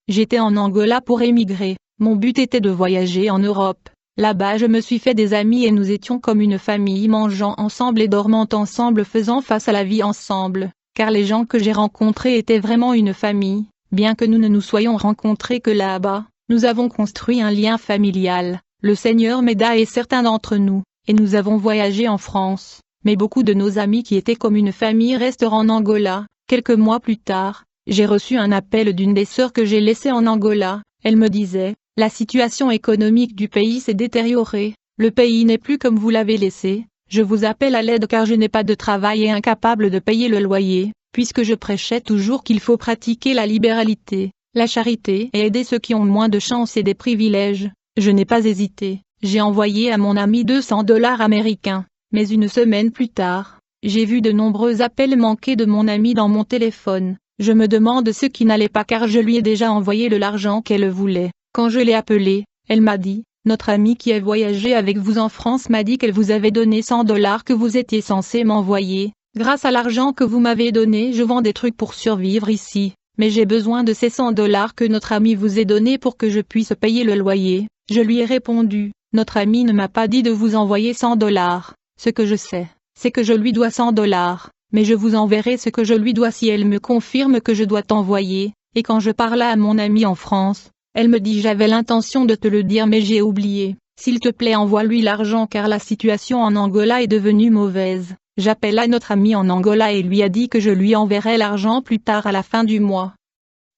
J'étais en Angola pour émigrer. Mon but était de voyager en Europe. Là-bas je me suis fait des amis et nous étions comme une famille, mangeant ensemble et dormant ensemble, faisant face à la vie ensemble, car les gens que j'ai rencontrés étaient vraiment une famille. Bien que nous ne nous soyons rencontrés que là-bas, nous avons construit un lien familial. Le Seigneur m'aida et certains d'entre nous, et nous avons voyagé en France. Mais beaucoup de nos amis qui étaient comme une famille restèrent en Angola. Quelques mois plus tard, j'ai reçu un appel d'une des sœurs que j'ai laissées en Angola. Elle me disait: la situation économique du pays s'est détériorée, le pays n'est plus comme vous l'avez laissé, je vous appelle à l'aide car je n'ai pas de travail et incapable de payer le loyer, puisque je prêchais toujours qu'il faut pratiquer la libéralité, la charité et aider ceux qui ont moins de chance et des privilèges. Je n'ai pas hésité, j'ai envoyé à mon ami $200 américains, mais une semaine plus tard, j'ai vu de nombreux appels manqués de mon ami dans mon téléphone. Je me demande ce qui n'allait pas car je lui ai déjà envoyé l'argent qu'elle voulait. Quand je l'ai appelée, elle m'a dit: notre amie qui a voyagé avec vous en France m'a dit qu'elle vous avait donné $100 que vous étiez censé m'envoyer. Grâce à l'argent que vous m'avez donné, je vends des trucs pour survivre ici, mais j'ai besoin de ces $100 que notre amie vous ait donné pour que je puisse payer le loyer. Je lui ai répondu: notre amie ne m'a pas dit de vous envoyer $100. Ce que je sais, c'est que je lui dois $100, mais je vous enverrai ce que je lui dois si elle me confirme que je dois t'envoyer. Et quand je parla à mon amie en France, elle me dit: j'avais l'intention de te le dire mais j'ai oublié. S'il te plaît, envoie-lui l'argent car la situation en Angola est devenue mauvaise. J'appela notre amie en Angola et lui a dit que je lui enverrai l'argent plus tard à la fin du mois.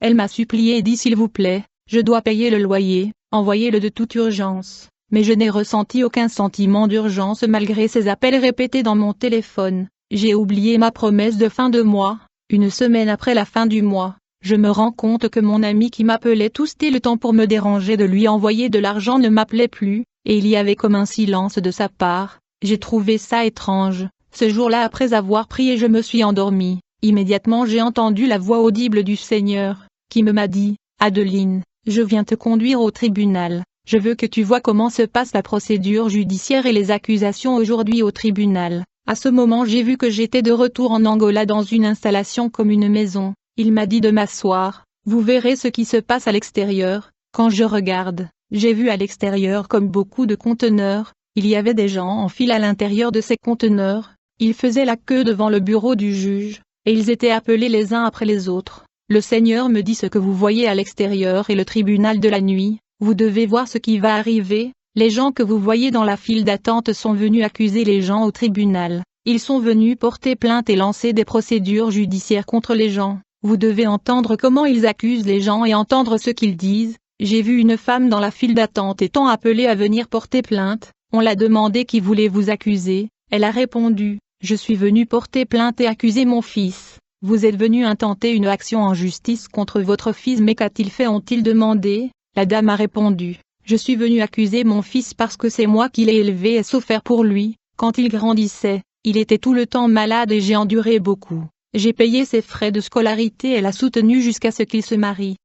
Elle m'a supplié et dit: s'il vous plaît, je dois payer le loyer, envoyez-le de toute urgence. Mais je n'ai ressenti aucun sentiment d'urgence malgré ces appels répétés dans mon téléphone. J'ai oublié ma promesse de fin de mois. Une semaine après la fin du mois, je me rends compte que mon ami qui m'appelait tout le temps pour me déranger de lui envoyer de l'argent ne m'appelait plus, et il y avait comme un silence de sa part. J'ai trouvé ça étrange. Ce jour-là, après avoir prié, je me suis endormie. Immédiatement j'ai entendu la voix audible du Seigneur, qui m'a dit: Adeline, je viens te conduire au tribunal. Je veux que tu vois comment se passe la procédure judiciaire et les accusations aujourd'hui au tribunal. À ce moment j'ai vu que j'étais de retour en Angola dans une installation comme une maison. Il m'a dit de m'asseoir, vous verrez ce qui se passe à l'extérieur. Quand je regarde, j'ai vu à l'extérieur comme beaucoup de conteneurs, il y avait des gens en file à l'intérieur de ces conteneurs, ils faisaient la queue devant le bureau du juge, et ils étaient appelés les uns après les autres. Le Seigneur me dit: ce que vous voyez à l'extérieur est le tribunal de la nuit, vous devez voir ce qui va arriver. Les gens que vous voyez dans la file d'attente sont venus accuser les gens au tribunal, ils sont venus porter plainte et lancer des procédures judiciaires contre les gens. Vous devez entendre comment ils accusent les gens et entendre ce qu'ils disent. J'ai vu une femme dans la file d'attente étant appelée à venir porter plainte. On l'a demandé: qui voulez vous accuser? Elle a répondu: je suis venue porter plainte et accuser mon fils. Vous êtes venu intenter une action en justice contre votre fils, mais qu'a-t-il fait? Ont-ils demandé. La dame a répondu: je suis venue accuser mon fils parce que c'est moi qui l'ai élevé et souffert pour lui. Quand il grandissait, il était tout le temps malade et j'ai enduré beaucoup. J'ai payé ses frais de scolarité et l'a soutenu jusqu'à ce qu'il se marie.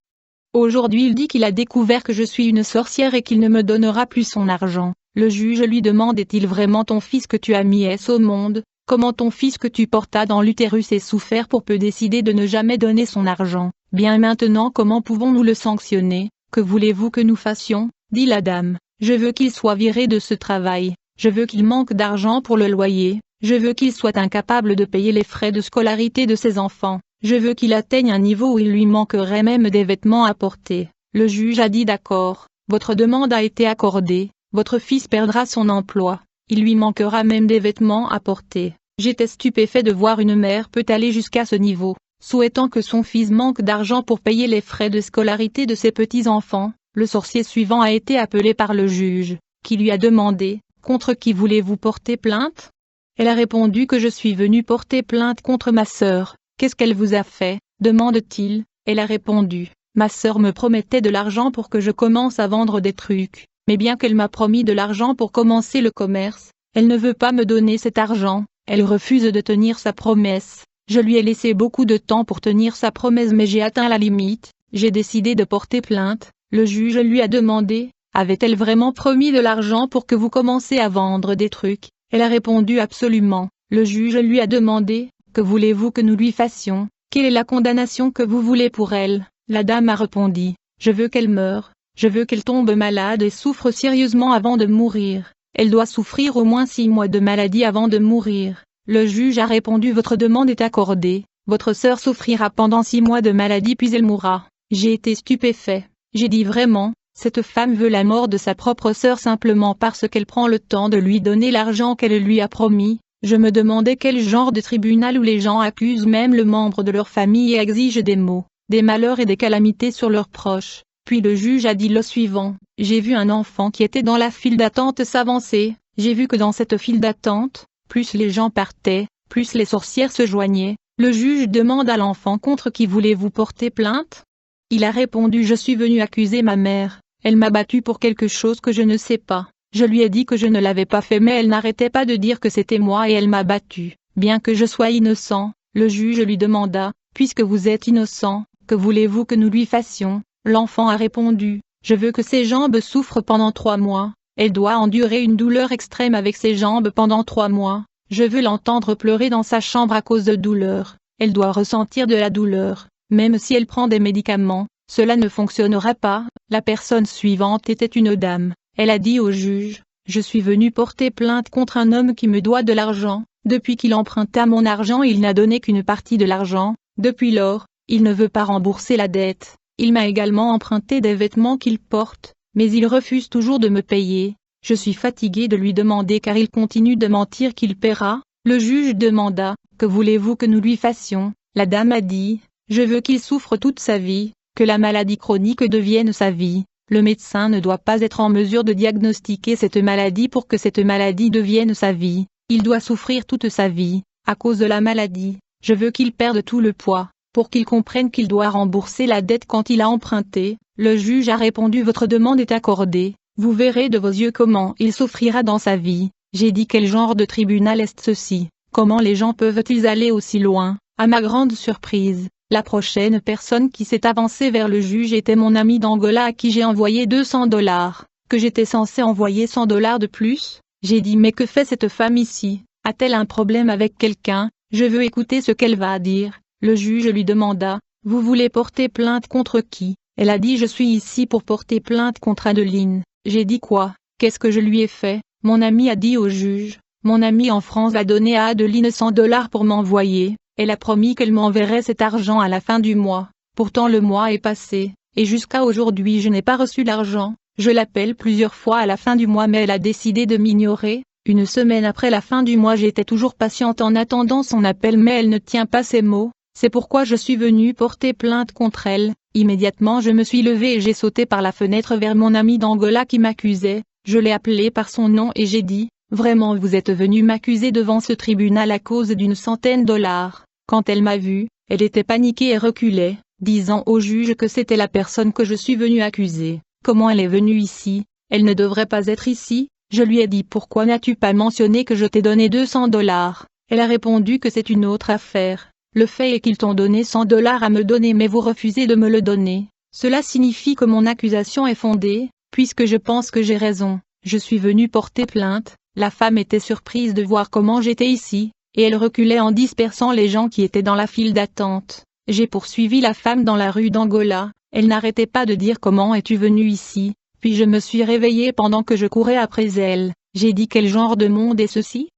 Aujourd'hui il dit qu'il a découvert que je suis une sorcière et qu'il ne me donnera plus son argent. Le juge lui demande: est-il vraiment ton fils que tu as mis au monde? Comment ton fils que tu portas dans l'utérus ait souffert pour peu décider de ne jamais donner son argent? Bien maintenant, comment pouvons-nous le sanctionner? Que voulez-vous que nous fassions? Dit la dame. Je veux qu'il soit viré de ce travail. Je veux qu'il manque d'argent pour le loyer. Je veux qu'il soit incapable de payer les frais de scolarité de ses enfants. Je veux qu'il atteigne un niveau où il lui manquerait même des vêtements à porter. Le juge a dit: d'accord, votre demande a été accordée, votre fils perdra son emploi, il lui manquera même des vêtements à porter. J'étais stupéfait de voir une mère peut aller jusqu'à ce niveau, souhaitant que son fils manque d'argent pour payer les frais de scolarité de ses petits-enfants. Le sorcier suivant a été appelé par le juge, qui lui a demandé: contre qui voulez-vous porter plainte? Elle a répondu que je suis venue porter plainte contre ma sœur. Qu'est-ce qu'elle vous a fait? Demande-t-il. Elle a répondu: ma sœur me promettait de l'argent pour que je commence à vendre des trucs, mais bien qu'elle m'a promis de l'argent pour commencer le commerce, elle ne veut pas me donner cet argent, elle refuse de tenir sa promesse. Je lui ai laissé beaucoup de temps pour tenir sa promesse mais j'ai atteint la limite, j'ai décidé de porter plainte. Le juge lui a demandé: avait-elle vraiment promis de l'argent pour que vous commenciez à vendre des trucs? Elle a répondu: absolument. Le juge lui a demandé: que voulez-vous que nous lui fassions? Quelle est la condamnation que vous voulez pour elle? La dame a répondu: Je veux qu'elle meure, je veux qu'elle tombe malade et souffre sérieusement avant de mourir. Elle doit souffrir au moins 6 mois de maladie avant de mourir. Le juge a répondu: votre demande est accordée, votre sœur souffrira pendant 6 mois de maladie puis elle mourra. J'ai été stupéfait. J'ai dit: vraiment, cette femme veut la mort de sa propre sœur simplement parce qu'elle prend le temps de lui donner l'argent qu'elle lui a promis. Je me demandais quel genre de tribunal où les gens accusent même le membre de leur famille et exigent des maux, des malheurs et des calamités sur leurs proches. Puis le juge a dit le suivant: j'ai vu un enfant qui était dans la file d'attente s'avancer, j'ai vu que dans cette file d'attente, plus les gens partaient, plus les sorcières se joignaient. Le juge demande à l'enfant: contre qui voulez-vous porter plainte? Il a répondu: je suis venu accuser ma mère, elle m'a battu pour quelque chose que je ne sais pas. Je lui ai dit que je ne l'avais pas fait mais elle n'arrêtait pas de dire que c'était moi et elle m'a battu. Bien que je sois innocent, le juge lui demanda: puisque vous êtes innocent, que voulez-vous que nous lui fassions? L'enfant a répondu: je veux que ses jambes souffrent pendant 3 mois, elle doit endurer une douleur extrême avec ses jambes pendant 3 mois, je veux l'entendre pleurer dans sa chambre à cause de douleur, elle doit ressentir de la douleur, même si elle prend des médicaments, cela ne fonctionnera pas. La personne suivante était une dame, elle a dit au juge: je suis venue porter plainte contre un homme qui me doit de l'argent, depuis qu'il emprunta mon argent il n'a donné qu'une partie de l'argent, depuis lors, il ne veut pas rembourser la dette. Il m'a également emprunté des vêtements qu'il porte, mais il refuse toujours de me payer. Je suis fatigué de lui demander car il continue de mentir qu'il paiera. Le juge demanda: que voulez-vous que nous lui fassions? La dame a dit: je veux qu'il souffre toute sa vie, que la maladie chronique devienne sa vie. Le médecin ne doit pas être en mesure de diagnostiquer cette maladie pour que cette maladie devienne sa vie. Il doit souffrir toute sa vie, à cause de la maladie. Je veux qu'il perde tout le poids, pour qu'il comprenne qu'il doit rembourser la dette quand il a emprunté. Le juge a répondu: votre demande est accordée, vous verrez de vos yeux comment il souffrira dans sa vie. J'ai dit: quel genre de tribunal est ceci? Comment les gens peuvent-ils aller aussi loin? À ma grande surprise, la prochaine personne qui s'est avancée vers le juge était mon ami d'Angola à qui j'ai envoyé $200, que j'étais censé envoyer $100 de plus. J'ai dit: mais que fait cette femme ici? A-t-elle un problème avec quelqu'un? Je veux écouter ce qu'elle va dire. Le juge lui demanda: vous voulez porter plainte contre qui? Elle a dit: je suis ici pour porter plainte contre Adeline. J'ai dit: quoi? Qu'est-ce que je lui ai fait? Mon ami a dit au juge: mon ami en France a donné à Adeline $100 pour m'envoyer, elle a promis qu'elle m'enverrait cet argent à la fin du mois. Pourtant le mois est passé, et jusqu'à aujourd'hui je n'ai pas reçu l'argent. Je l'appelle plusieurs fois à la fin du mois mais elle a décidé de m'ignorer. Une semaine après la fin du mois j'étais toujours patiente en attendant son appel mais elle ne tient pas ses mots. C'est pourquoi je suis venue porter plainte contre elle. Immédiatement je me suis levée et j'ai sauté par la fenêtre vers mon ami d'Angola qui m'accusait. Je l'ai appelé par son nom et j'ai dit: vraiment vous êtes venu m'accuser devant ce tribunal à cause d'une $100. Quand elle m'a vu, elle était paniquée et reculait, disant au juge que c'était la personne que je suis venue accuser. Comment elle est venue ici? Elle ne devrait pas être ici. Je lui ai dit: pourquoi n'as-tu pas mentionné que je t'ai donné $200? Elle a répondu que c'est une autre affaire. Le fait est qu'ils t'ont donné $100 à me donner mais vous refusez de me le donner. Cela signifie que mon accusation est fondée, puisque je pense que j'ai raison. Je suis venue porter plainte. La femme était surprise de voir comment j'étais ici, et elle reculait en dispersant les gens qui étaient dans la file d'attente. J'ai poursuivi la femme dans la rue d'Angola, elle n'arrêtait pas de dire: comment es-tu venue ici? Puis je me suis réveillée pendant que je courais après elle. J'ai dit: quel genre de monde est ceci?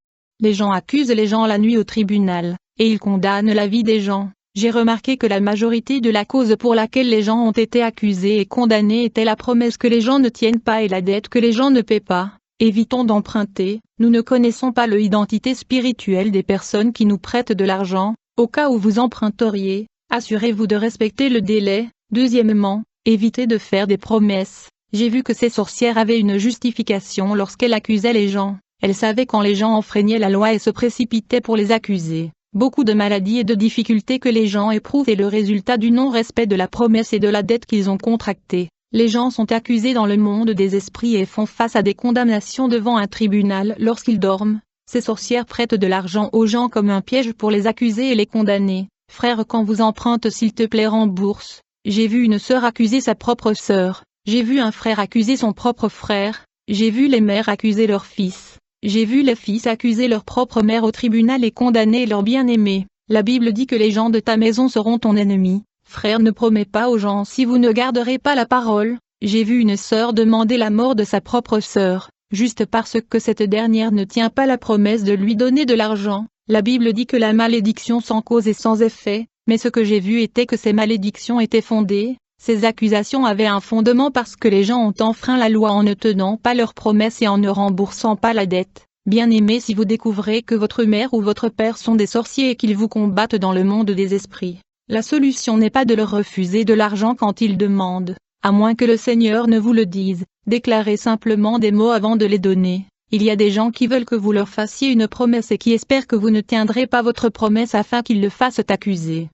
Les gens accusent les gens la nuit au tribunal, et ils condamnent la vie des gens. J'ai remarqué que la majorité de la cause pour laquelle les gens ont été accusés et condamnés était la promesse que les gens ne tiennent pas et la dette que les gens ne paient pas. Évitons d'emprunter. Nous ne connaissons pas l'identité spirituelle des personnes qui nous prêtent de l'argent. Au cas où vous emprunteriez, assurez-vous de respecter le délai. Deuxièmement, évitez de faire des promesses. J'ai vu que ces sorcières avaient une justification lorsqu'elles accusaient les gens. Elles savaient quand les gens enfreignaient la loi et se précipitaient pour les accuser. Beaucoup de maladies et de difficultés que les gens éprouvent est le résultat du non-respect de la promesse et de la dette qu'ils ont contractée. Les gens sont accusés dans le monde des esprits et font face à des condamnations devant un tribunal lorsqu'ils dorment. Ces sorcières prêtent de l'argent aux gens comme un piège pour les accuser et les condamner. Frère, quand vous empruntes, s'il te plaît rembourse. J'ai vu une sœur accuser sa propre sœur. J'ai vu un frère accuser son propre frère. J'ai vu les mères accuser leurs fils. J'ai vu les fils accuser leur propre mère au tribunal et condamner leur bien-aimé. La Bible dit que les gens de ta maison seront ton ennemi. Frère, ne promets pas aux gens si vous ne garderez pas la parole. J'ai vu une sœur demander la mort de sa propre sœur, juste parce que cette dernière ne tient pas la promesse de lui donner de l'argent. La Bible dit que la malédiction sans cause est sans effet, mais ce que j'ai vu était que ces malédictions étaient fondées. Ces accusations avaient un fondement parce que les gens ont enfreint la loi en ne tenant pas leurs promesses et en ne remboursant pas la dette. Bien-aimés, si vous découvrez que votre mère ou votre père sont des sorciers et qu'ils vous combattent dans le monde des esprits, la solution n'est pas de leur refuser de l'argent quand ils demandent, à moins que le Seigneur ne vous le dise. Déclarez simplement des mots avant de les donner. Il y a des gens qui veulent que vous leur fassiez une promesse et qui espèrent que vous ne tiendrez pas votre promesse afin qu'ils le fassent accuser.